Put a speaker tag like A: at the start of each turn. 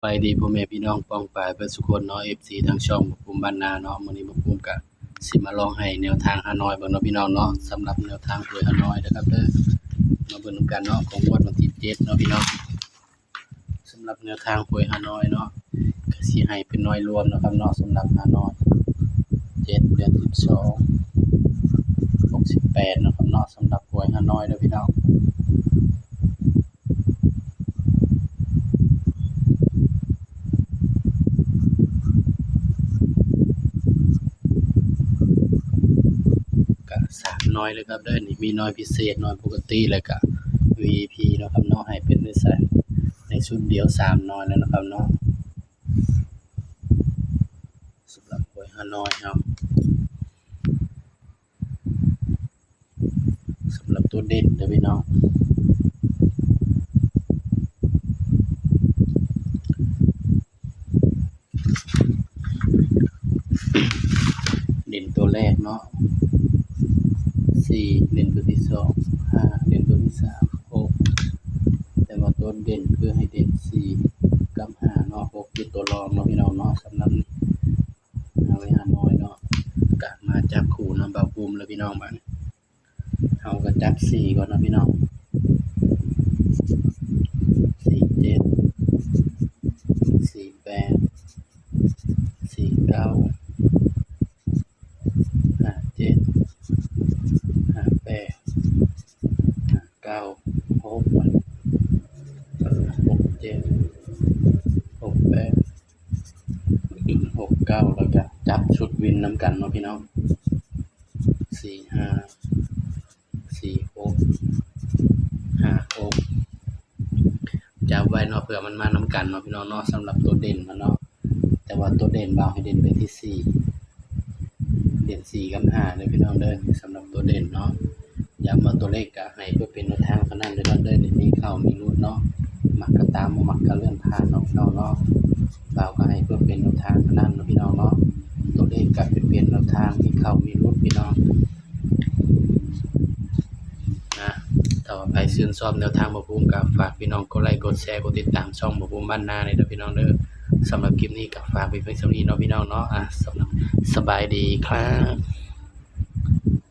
A: ไปดีพ่อแม่พี่น้องป้องปรายเบิดสุคนเนาะ FC ทางช่องบ่ภูมิบ้านนาเนาะมื้อนี้บ่ภูมิก็สิมาลองให้แนวทางฮานอยเบิ่งเนาะพี่น้องเนาะสำหรับแนวทางหวยฮานอยเด้อครับเด้อมาเบิ่งนำกันเนาะของงวดวันที่7เนาะพี่น้องสำหรับแนวทางหวยฮานอยเนาะก็สิให้เป็นน้อยรวมเนาะครับเนาะสำหรับฮานอย7เดือน12 68เนาะครับเนาะสำหรับหวยฮานอยเด้อพี่น้องก็3น้อยเลยครับเด้อนี่มีน้อยพิเศษน้อยปกติแล้วก็ VIP เนาะครับเนาะให้เป็นในชุดเดียว3น้อยแล้วนะครับเนาะสำหรับหวยฮานอยเนาะสำหรับตัวเด่นเด้อพี่น้องเด่นตัวแรกเนาะ4เด่นตัวที่2 5เด่นตัวที่3 6แต่ว่าตัวเด่นคือให้เด่น4กับ5เนาะ6คือตัวรองเนาะพี่น้องเนาะสำหรับหวยฮานอยเนาะก็มาจับคู่นำบ่าวภูมิเลยพี่น้องบัดนี้เฮาก็จับ4ก่อนเนาะพี่น้อง47 48 49 57 58 59 6 67 68 69แล้วก็จับชุดวินนำกันเนาะพี่น้อง45 46 56จับไว้เนาะเผื่อมันมานำกันเนาะพี่น้องเนาะสำหรับตัวเด่นมันเนาะแต่ว่าตัวเด่นบ่าวให้เด่นไปที่4เด่น4กับ5เด้อพี่น้องเด้อสำหรับตัวเด่นเนาะย้ำว่าตัวเลขก็ให้เพื่อเป็นแนวทางเท่านั้นเด้อเด้อนี่มีเข้ามีรุดเนาะมักก็ตามบ่มักก็เลื่อนผ่านเนาะพี่น้องเนาะบ่าวก็ให้เพื่อเป็นแนวทางเท่านั้นเนาะพี่น้องเนาะตัวเลขก็เป็นแนวทางมีเข้ามีรุดพี่น้องนะถ้าว่าใครชื่นชอบแนวทางบ่ภูมิก็ฝากพี่น้องกดไลค์กดแชร์กดติดตามช่องบ่ภูมิบ้านนาเด้อพี่น้องเด้อสำหรับคลิปนี้ก็ฝากไว้เพียงเท่านี้เนาะพี่น้องเนาะสำหรับสบายดีครับ